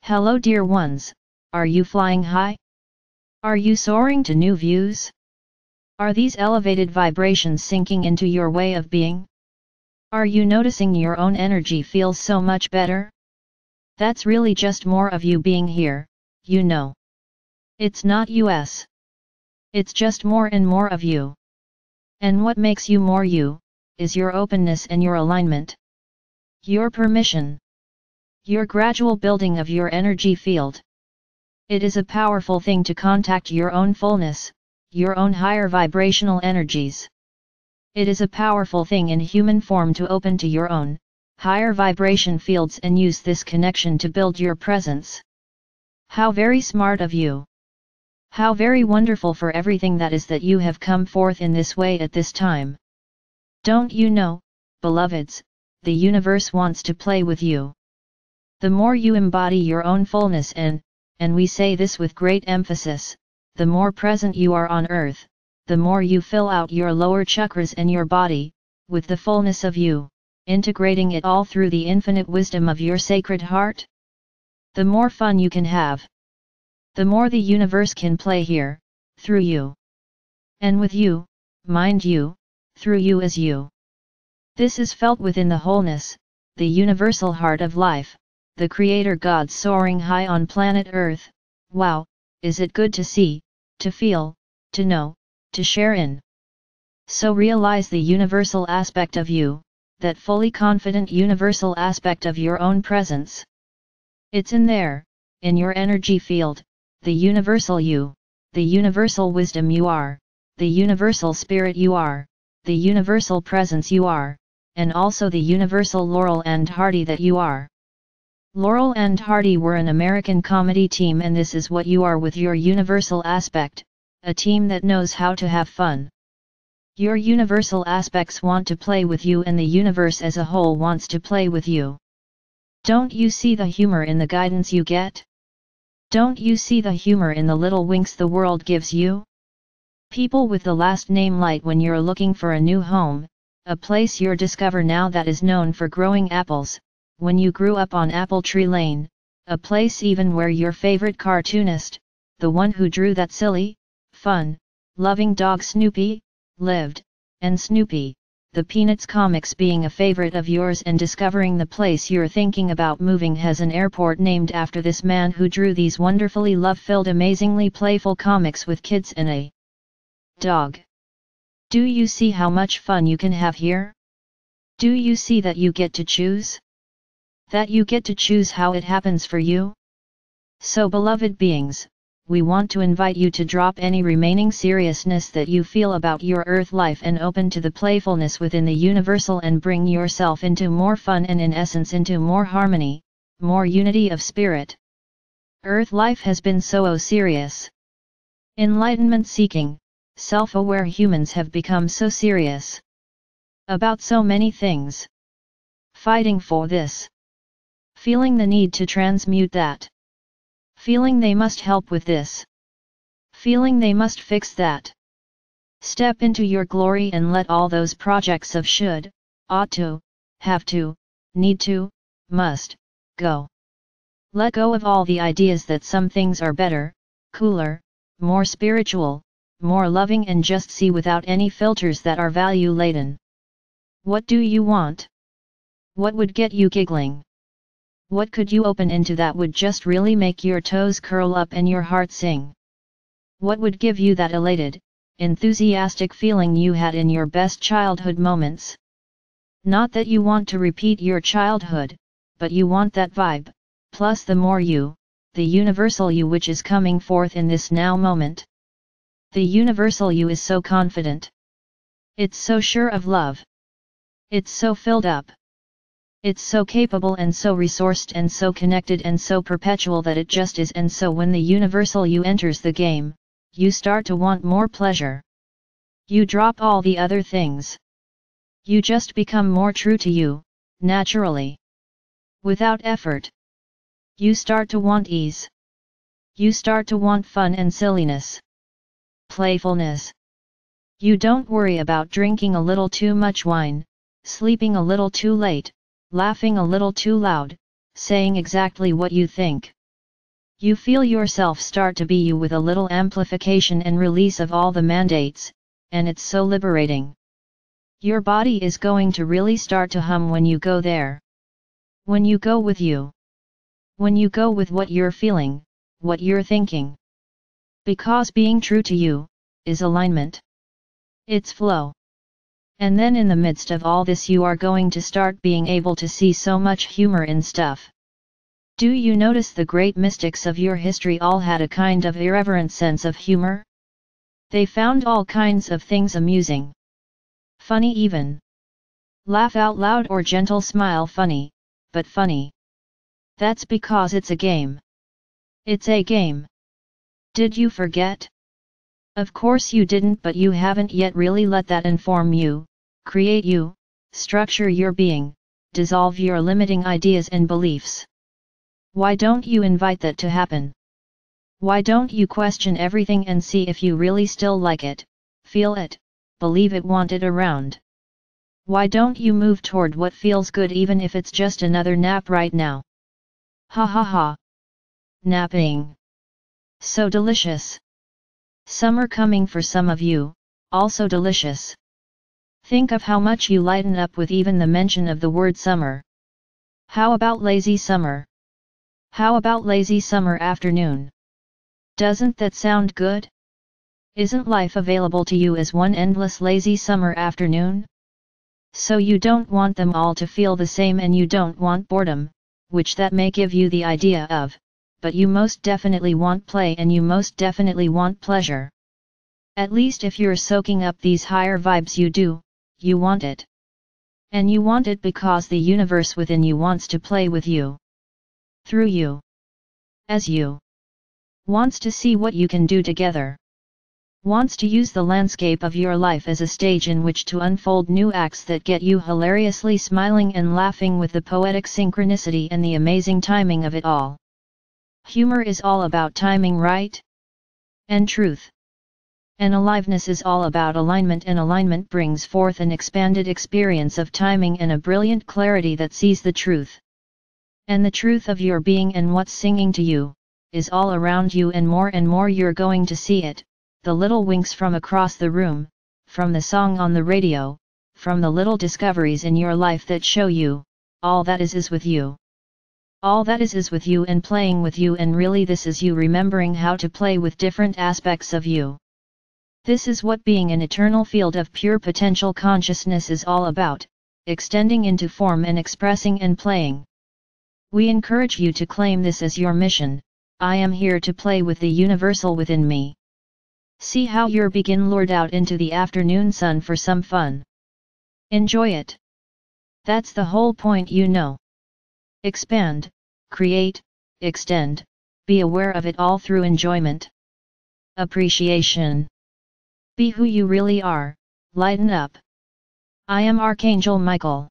Hello dear ones, are you flying high? Are you soaring to new views? Are these elevated vibrations sinking into your way of being? Are you noticing your own energy feels so much better? That's really just more of you being here, you know. It's not US. It's just more and more of you. And what makes you more you, is your openness and your alignment. Your permission. Your gradual building of your energy field. It is a powerful thing to contact your own fullness, your own higher vibrational energies. It is a powerful thing in human form to open to your own, higher vibration fields and use this connection to build your presence. How very smart of you! How very wonderful for everything that is that you have come forth in this way at this time. Don't you know, beloveds, the universe wants to play with you. The more you embody your own fullness and we say this with great emphasis, the more present you are on earth, the more you fill out your lower chakras and your body, with the fullness of you, integrating it all through the infinite wisdom of your sacred heart. The more fun you can have. The more the universe can play here, through you. And with you, mind you, through you as you. This is felt within the wholeness, the universal heart of life, the Creator God soaring high on planet Earth. Wow, is it good to see, to feel, to know, to share in. So realize the universal aspect of you, that fully confident universal aspect of your own presence. It's in there, in your energy field, the universal you, the universal wisdom you are, the universal spirit you are, the universal presence you are, and also the universal Laurel and Hardy that you are. Laurel and Hardy were an American comedy team, and this is what you are with your universal aspect, a team that knows how to have fun. Your universal aspects want to play with you, and the universe as a whole wants to play with you. Don't you see the humor in the guidance you get? Don't you see the humor in the little winks the world gives you? People with the last name Light, when you're looking for a new home, a place you'll discover now that is known for growing apples, when you grew up on Apple Tree Lane, a place even where your favorite cartoonist, the one who drew that silly, fun, loving dog Snoopy, lived, and Snoopy, the Peanuts comics being a favorite of yours, and discovering the place you're thinking about moving has an airport named after this man who drew these wonderfully love-filled, amazingly playful comics with kids and a dog. Do you see how much fun you can have here? Do you see that you get to choose? That you get to choose how it happens for you? So beloved beings, we want to invite you to drop any remaining seriousness that you feel about your earth life and open to the playfulness within the universal, and bring yourself into more fun and in essence into more harmony, more unity of spirit. Earth life has been so serious. Enlightenment seeking, self-aware humans have become so serious about so many things. Fighting for this. Feeling the need to transmute that. Feeling they must help with this. Feeling they must fix that. Step into your glory and let all those projects of should, ought to, have to, need to, must, go. Let go of all the ideas that some things are better, cooler, more spiritual, more loving, and just see without any filters that are value-laden. What do you want? What would get you giggling? What could you open into that would just really make your toes curl up and your heart sing? What would give you that elated, enthusiastic feeling you had in your best childhood moments? Not that you want to repeat your childhood, but you want that vibe, plus the more you, the universal you which is coming forth in this now moment. The universal you is so confident. It's so sure of love. It's so filled up. It's so capable and so resourced and so connected and so perpetual that it just is. And so when the universal you enters the game, you start to want more pleasure. You drop all the other things. You just become more true to you, naturally. Without effort. You start to want ease. You start to want fun and silliness. Playfulness. You don't worry about drinking a little too much wine, sleeping a little too late, laughing a little too loud, saying exactly what you think. You feel yourself start to be you with a little amplification and release of all the mandates, and it's so liberating. Your body is going to really start to hum when you go there. When you go with you. When you go with what you're feeling, what you're thinking. Because being true to you, is alignment. It's flow. And then in the midst of all this you are going to start being able to see so much humor in stuff. Do you notice the great mystics of your history all had a kind of irreverent sense of humor? They found all kinds of things amusing. Funny even. Laugh out loud or gentle smile funny, but funny. That's because it's a game. It's a game. Did you forget? Of course you didn't, but you haven't yet really let that inform you, create you, structure your being, dissolve your limiting ideas and beliefs. Why don't you invite that to happen? Why don't you question everything and see if you really still like it, feel it, believe it, want it around? Why don't you move toward what feels good even if it's just another nap right now? Ha ha ha. Napping. So delicious. Summer coming for some of you, also delicious. Think of how much you lighten up with even the mention of the word summer. How about lazy summer? How about lazy summer afternoon? Doesn't that sound good? Isn't life available to you as one endless lazy summer afternoon? So you don't want them all to feel the same, and you don't want boredom, which that may give you the idea of, but you most definitely want play and you most definitely want pleasure. At least if you're soaking up these higher vibes you want it. And you want it because the universe within you wants to play with you. Through you. As you. Wants to see what you can do together. Wants to use the landscape of your life as a stage in which to unfold new acts that get you hilariously smiling and laughing with the poetic synchronicity and the amazing timing of it all. Humor is all about timing, right? And truth. And aliveness is all about alignment, and alignment brings forth an expanded experience of timing and a brilliant clarity that sees the truth. And the truth of your being and what's singing to you, is all around you, and more you're going to see it, the little winks from across the room, from the song on the radio, from the little discoveries in your life that show you, all that is with you. All that is with you and playing with you, and really this is you remembering how to play with different aspects of you. This is what being an eternal field of pure potential consciousness is all about, extending into form and expressing and playing. We encourage you to claim this as your mission. I am here to play with the universal within me. See how you're being lured out into the afternoon sun for some fun. Enjoy it. That's the whole point, you know. Expand, create, extend, be aware of it all through enjoyment. Appreciation. Be who you really are, lighten up. I am Archangel Michael.